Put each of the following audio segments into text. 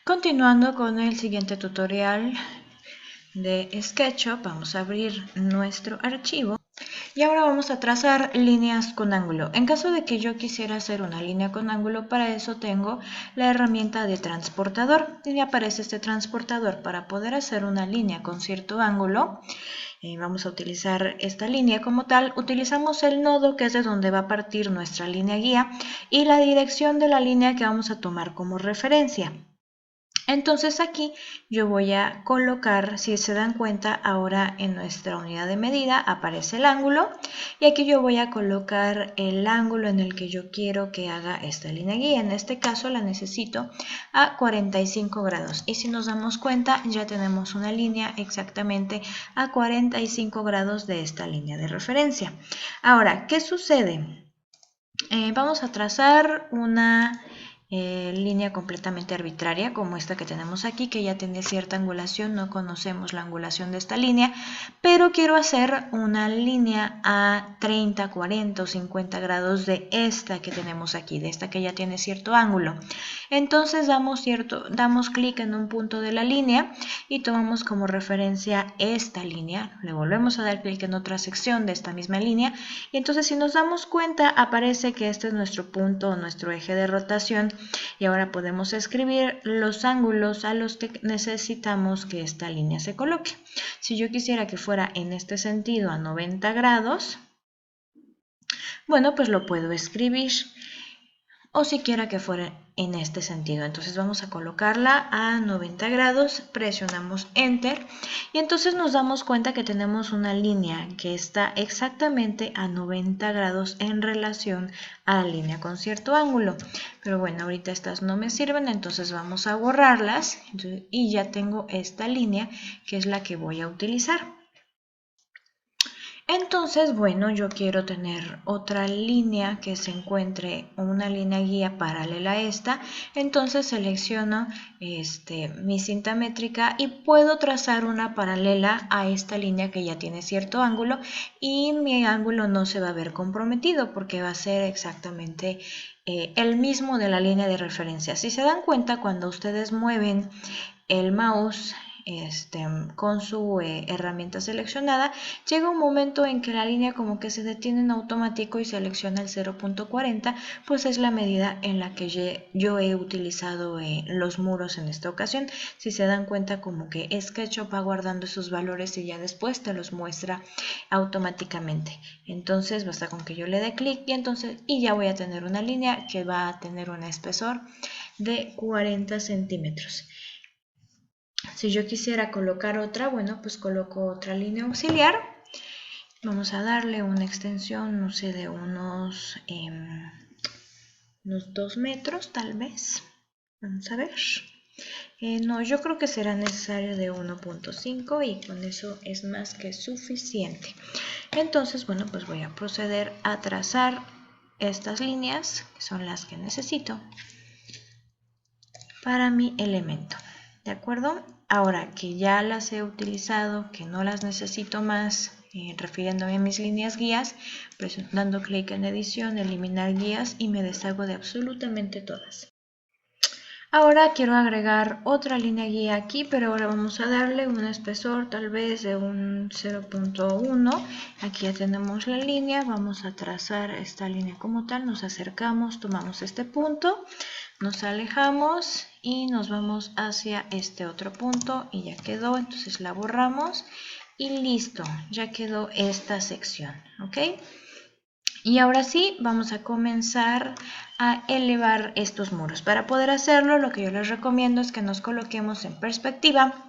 Continuando con el siguiente tutorial de SketchUp, vamos a abrir nuestro archivo y ahora vamos a trazar líneas con ángulo. En caso de que yo quisiera hacer una línea con ángulo, para eso tengo la herramienta de transportador y me aparece este transportador. Para poder hacer una línea con cierto ángulo, vamos a utilizar esta línea como tal. Utilizamos el nodo, que es de donde va a partir nuestra línea guía, y la dirección de la línea que vamos a tomar como referencia. Entonces aquí yo voy a colocar, si se dan cuenta, ahora en nuestra unidad de medida aparece el ángulo y aquí yo voy a colocar el ángulo en el que yo quiero que haga esta línea guía. En este caso la necesito a 45 grados y si nos damos cuenta ya tenemos una línea exactamente a 45 grados de esta línea de referencia. Ahora, ¿qué sucede? Vamos a trazar una línea completamente arbitraria como esta que tenemos aquí, que ya tiene cierta angulación. No conocemos la angulación de esta línea, pero quiero hacer una línea a 30, 40 o 50 grados de esta que tenemos aquí, de esta que ya tiene cierto ángulo. Entonces damos clic en un punto de la línea y tomamos como referencia esta línea, le volvemos a dar clic en otra sección de esta misma línea y entonces si nos damos cuenta aparece que este es nuestro punto, nuestro eje de rotación, y ahora podemos escribir los ángulos a los que necesitamos que esta línea se coloque. Si yo quisiera que fuera en este sentido a 90 grados, bueno, pues lo puedo escribir. O si quiera que fuera en este sentido. Entonces vamos a colocarla a 90 grados, presionamos Enter y entonces nos damos cuenta que tenemos una línea que está exactamente a 90 grados en relación a la línea con cierto ángulo. Pero bueno, ahorita estas no me sirven, entonces vamos a borrarlas y ya tengo esta línea que es la que voy a utilizar. Entonces, bueno, yo quiero tener otra línea que se encuentre, una línea guía paralela a esta, entonces selecciono mi cinta métrica y puedo trazar una paralela a esta línea que ya tiene cierto ángulo y mi ángulo no se va a ver comprometido porque va a ser exactamente el mismo de la línea de referencia. Si se dan cuenta, cuando ustedes mueven el mouse con su herramienta seleccionada, llega un momento en que la línea como que se detiene en automático y selecciona el 0.40, pues es la medida en la que yo he utilizado los muros en esta ocasión. Si se dan cuenta, como que SketchUp va guardando esos valores y ya después te los muestra automáticamente. Entonces basta con que yo le dé clic y ya voy a tener una línea que va a tener un espesor de 40 centímetros. Si yo quisiera colocar otra, bueno, pues coloco otra línea auxiliar. Vamos a darle una extensión, no sé, de unos 2 metros tal vez. Vamos a ver. No, yo creo que será necesario de 1.5 y con eso es más que suficiente. Entonces, bueno, pues voy a proceder a trazar estas líneas, que son las que necesito para mi elemento. ¿De acuerdo? Ahora que ya las he utilizado, que no las necesito más, refiriéndome a mis líneas guías, dando clic en edición, eliminar guías y me deshago de absolutamente todas. Ahora quiero agregar otra línea guía aquí, pero ahora vamos a darle un espesor tal vez de un 0.1. Aquí ya tenemos la línea, vamos a trazar esta línea como tal, nos acercamos, tomamos este punto, nos alejamos y nos vamos hacia este otro punto y ya quedó, entonces la borramos y listo, ya quedó esta sección, ¿ok? Y ahora sí, vamos a comenzar a elevar estos muros. Para poder hacerlo, lo que yo les recomiendo es que nos coloquemos en perspectiva.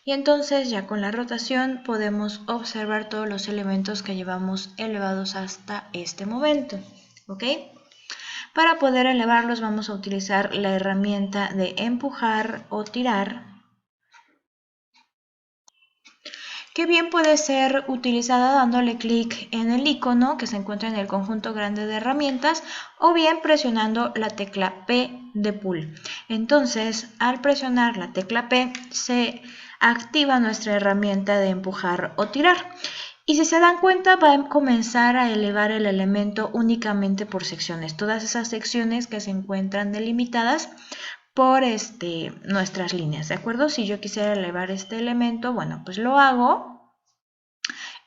Y entonces ya con la rotación podemos observar todos los elementos que llevamos elevados hasta este momento. ¿Ok? Para poder elevarlos vamos a utilizar la herramienta de empujar o tirar, que bien puede ser utilizada dándole clic en el icono que se encuentra en el conjunto grande de herramientas o bien presionando la tecla P de pull. Entonces, al presionar la tecla P se activa nuestra herramienta de empujar o tirar. Y si se dan cuenta, va a comenzar a elevar el elemento únicamente por secciones. Todas esas secciones que se encuentran delimitadas por nuestras líneas, ¿de acuerdo? Si yo quisiera elevar este elemento, bueno, pues lo hago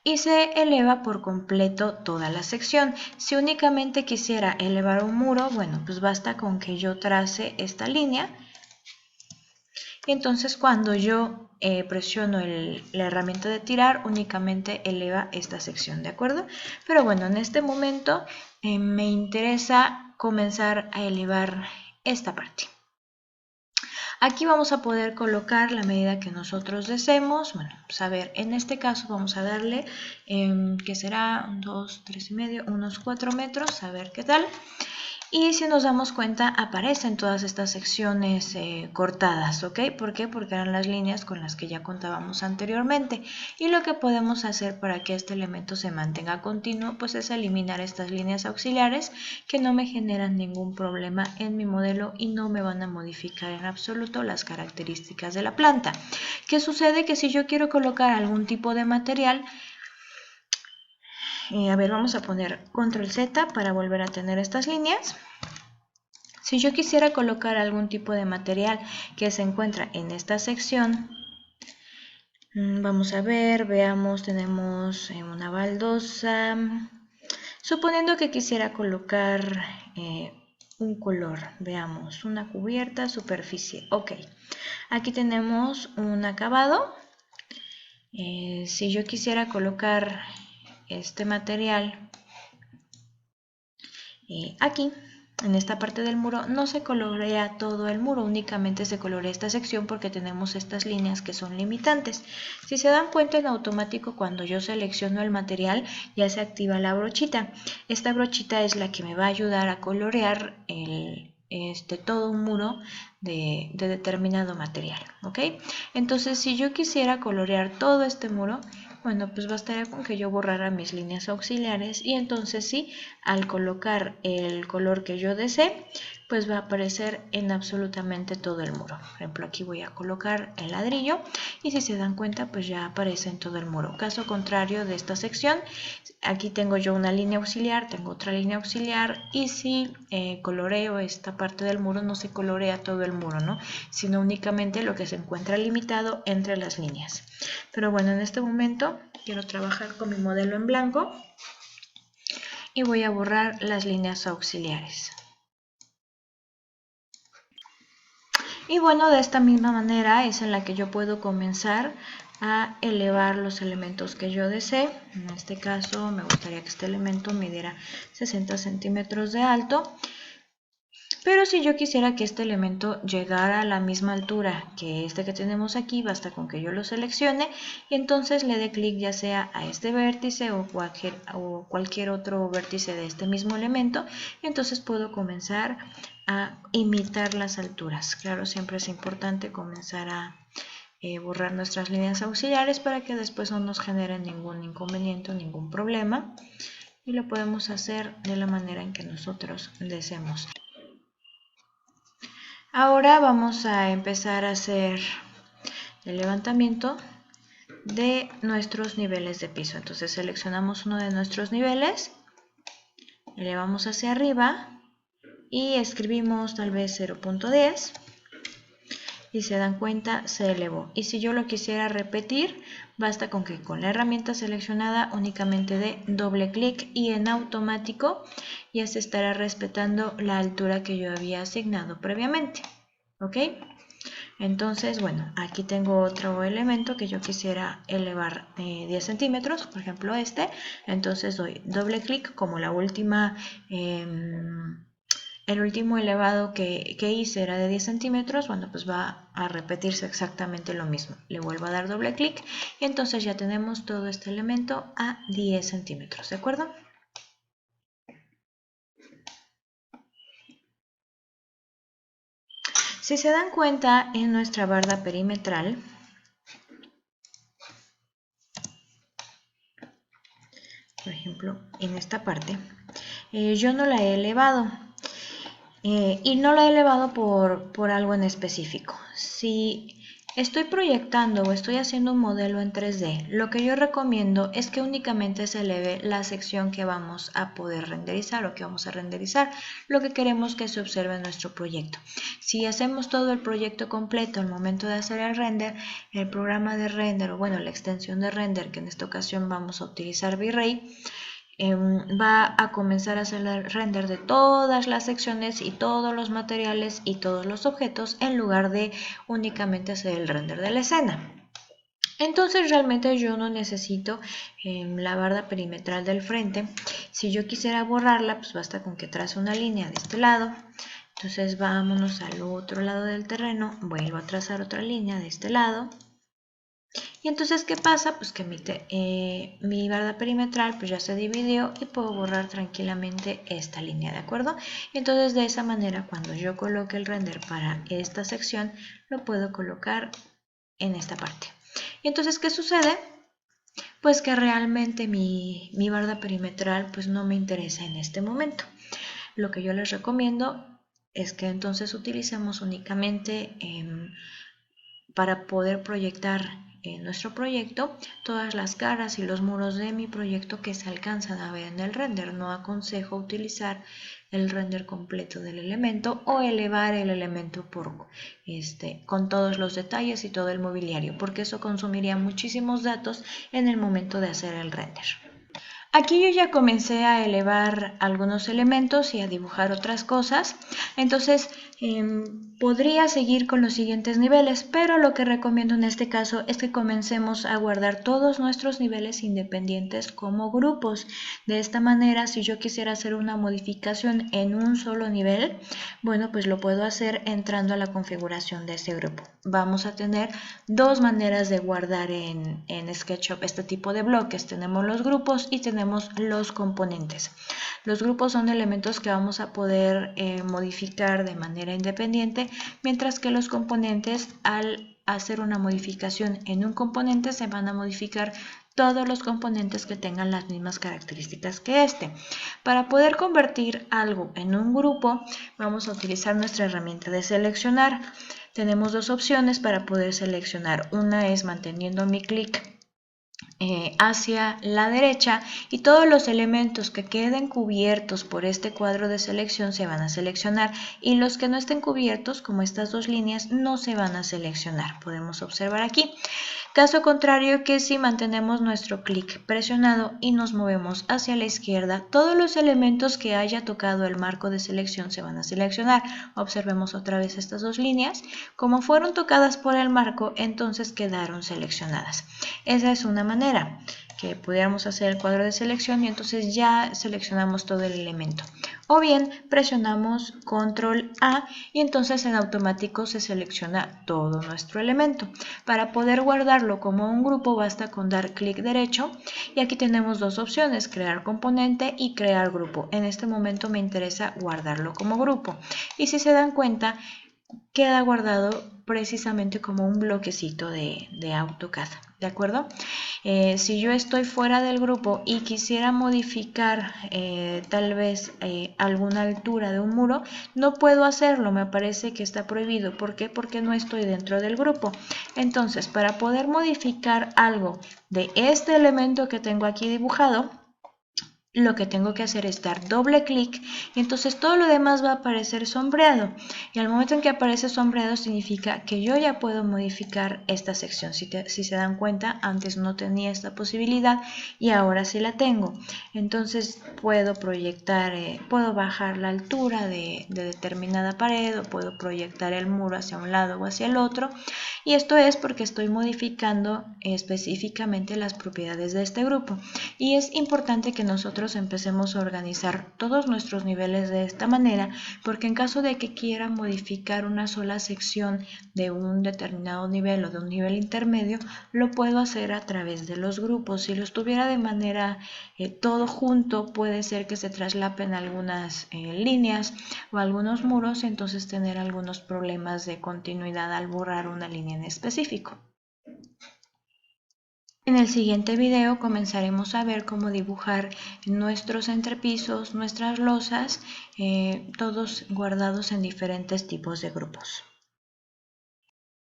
y se eleva por completo toda la sección. Si únicamente quisiera elevar un muro, bueno, pues basta con que yo trace esta línea. Y entonces cuando yo presiono la herramienta de tirar, únicamente eleva esta sección, ¿de acuerdo? Pero bueno, en este momento me interesa comenzar a elevar esta parte. Aquí vamos a poder colocar la medida que nosotros deseemos. Bueno, pues a ver, en este caso vamos a darle, que será 2, 3,5, unos 4 metros, a ver qué tal. Y si nos damos cuenta, aparecen todas estas secciones cortadas, ¿ok? ¿Por qué? Porque eran las líneas con las que ya contábamos anteriormente. Y lo que podemos hacer para que este elemento se mantenga continuo, pues es eliminar estas líneas auxiliares que no me generan ningún problema en mi modelo y no me van a modificar en absoluto las características de la planta. ¿Qué sucede? Que si yo quiero colocar algún tipo de material, a ver, vamos a poner control Z para volver a tener estas líneas. Si yo quisiera colocar algún tipo de material que se encuentra en esta sección, vamos a ver, veamos, tenemos una baldosa. Suponiendo que quisiera colocar un color, veamos, una cubierta, superficie. Ok, aquí tenemos un acabado. Si yo quisiera colocar este material aquí, en esta parte del muro, no se colorea todo el muro, únicamente se colorea esta sección porque tenemos estas líneas que son limitantes. Si se dan cuenta, en automático cuando yo selecciono el material ya se activa la brochita. Esta brochita es la que me va a ayudar a colorear todo un muro de determinado material, ¿ok? Entonces, si yo quisiera colorear todo este muro, bueno, pues bastaría con que yo borrara mis líneas auxiliares y entonces sí, al colocar el color que yo desee, pues va a aparecer en absolutamente todo el muro. Por ejemplo, aquí voy a colocar el ladrillo y si se dan cuenta, pues ya aparece en todo el muro. Caso contrario de esta sección, aquí tengo yo una línea auxiliar, tengo otra línea auxiliar y si coloreo esta parte del muro, no se colorea todo el muro, ¿no? Sino únicamente lo que se encuentra limitado entre las líneas. Pero bueno, en este momento quiero trabajar con mi modelo en blanco y voy a borrar las líneas auxiliares. Y bueno, de esta misma manera es en la que yo puedo comenzar a elevar los elementos que yo desee. En este caso me gustaría que este elemento midiera 60 centímetros de alto. Pero si yo quisiera que este elemento llegara a la misma altura que este que tenemos aquí, basta con que yo lo seleccione y entonces le dé clic ya sea a este vértice o cualquier otro vértice de este mismo elemento y entonces puedo comenzar a imitar las alturas. Claro, siempre es importante comenzar a borrar nuestras líneas auxiliares para que después no nos generen ningún inconveniente o ningún problema y lo podemos hacer de la manera en que nosotros deseemos. Ahora vamos a empezar a hacer el levantamiento de nuestros niveles de piso. Entonces seleccionamos uno de nuestros niveles, elevamos hacia arriba y escribimos tal vez 0.10 y se dan cuenta se elevó. Y si yo lo quisiera repetir, basta con que con la herramienta seleccionada únicamente dé doble clic y en automático ya se estará respetando la altura que yo había asignado previamente. ¿Ok? Entonces, bueno, aquí tengo otro elemento que yo quisiera elevar 10 centímetros, por ejemplo este. Entonces doy doble clic como la última, el último elevado que hice era de 10 centímetros. Bueno, pues va a repetirse exactamente lo mismo. Le vuelvo a dar doble clic y entonces ya tenemos todo este elemento a 10 centímetros, ¿de acuerdo? Si se dan cuenta, en nuestra barda perimetral, por ejemplo, en esta parte, yo no la he elevado y no la he elevado por algo en específico. Si estoy proyectando o estoy haciendo un modelo en 3D, lo que yo recomiendo es que únicamente se eleve la sección que vamos a poder renderizar o que vamos a renderizar, lo que queremos que se observe en nuestro proyecto. Si hacemos todo el proyecto completo al momento de hacer el render, el programa de render o bueno, la extensión de render, que en esta ocasión vamos a utilizar V-Ray, va a comenzar a hacer el render de todas las secciones y todos los materiales y todos los objetos en lugar de únicamente hacer el render de la escena. Entonces realmente yo no necesito la barda perimetral del frente. Si yo quisiera borrarla, pues basta con que trace una línea de este lado. Entonces vámonos al otro lado del terreno, vuelvo a trazar otra línea de este lado. Y entonces, ¿qué pasa? Pues que mi barda perimetral pues ya se dividió y puedo borrar tranquilamente esta línea, ¿de acuerdo? Y entonces de esa manera, cuando yo coloque el render para esta sección, lo puedo colocar en esta parte. Y entonces, ¿qué sucede? Pues que realmente mi barda perimetral pues no me interesa en este momento. Lo que yo les recomiendo es que entonces utilicemos únicamente para poder proyectar en nuestro proyecto todas las caras y los muros de mi proyecto que se alcanzan a ver en el render. No aconsejo utilizar el render completo del elemento o elevar el elemento con todos los detalles y todo el mobiliario, porque eso consumiría muchísimos datos en el momento de hacer el render. Aquí yo ya comencé a elevar algunos elementos y a dibujar otras cosas, entonces podría seguir con los siguientes niveles, pero lo que recomiendo en este caso es que comencemos a guardar todos nuestros niveles independientes como grupos. De esta manera, si yo quisiera hacer una modificación en un solo nivel, bueno, pues lo puedo hacer entrando a la configuración de ese grupo. Vamos a tener dos maneras de guardar en SketchUp este tipo de bloques. Tenemos los grupos y tenemos los componentes. Los grupos son elementos que vamos a poder modificar de manera independiente, mientras que los componentes, al hacer una modificación en un componente, se van a modificar todos los componentes que tengan las mismas características que este. Para poder convertir algo en un grupo, vamos a utilizar nuestra herramienta de seleccionar. Tenemos dos opciones para poder seleccionar. Una es manteniendo mi clic hacia la derecha y todos los elementos que queden cubiertos por este cuadro de selección se van a seleccionar y los que no estén cubiertos, como estas dos líneas, no se van a seleccionar. Podemos observar aquí. Caso contrario, que si mantenemos nuestro clic presionado y nos movemos hacia la izquierda, todos los elementos que haya tocado el marco de selección se van a seleccionar. Observemos otra vez estas dos líneas. Como fueron tocadas por el marco, entonces quedaron seleccionadas. Esa es una manera que pudiéramos hacer el cuadro de selección y entonces ya seleccionamos todo el elemento. O bien presionamos Control A y entonces en automático se selecciona todo nuestro elemento. Para poder guardarlo como un grupo basta con dar clic derecho y aquí tenemos dos opciones, crear componente y crear grupo. En este momento me interesa guardarlo como grupo y si se dan cuenta queda guardado precisamente como un bloquecito de AutoCAD, ¿de acuerdo? Si yo estoy fuera del grupo y quisiera modificar tal vez alguna altura de un muro, no puedo hacerlo, me parece que está prohibido. ¿Por qué? Porque no estoy dentro del grupo. Entonces, para poder modificar algo de este elemento que tengo aquí dibujado, lo que tengo que hacer es dar doble clic y entonces todo lo demás va a aparecer sombreado y al momento en que aparece sombreado significa que yo ya puedo modificar esta sección. Si se dan cuenta, antes no tenía esta posibilidad y ahora sí la tengo. Entonces puedo proyectar, puedo bajar la altura de determinada pared o puedo proyectar el muro hacia un lado o hacia el otro, y esto es porque estoy modificando específicamente las propiedades de este grupo y es importante que nosotros empecemos a organizar todos nuestros niveles de esta manera, porque en caso de que quiera modificar una sola sección de un determinado nivel o de un nivel intermedio, lo puedo hacer a través de los grupos. Si lo estuviera de manera todo junto, puede ser que se traslapen algunas líneas o algunos muros, entonces tener algunos problemas de continuidad al borrar una línea en específico. En el siguiente video comenzaremos a ver cómo dibujar nuestros entrepisos, nuestras losas, todos guardados en diferentes tipos de grupos.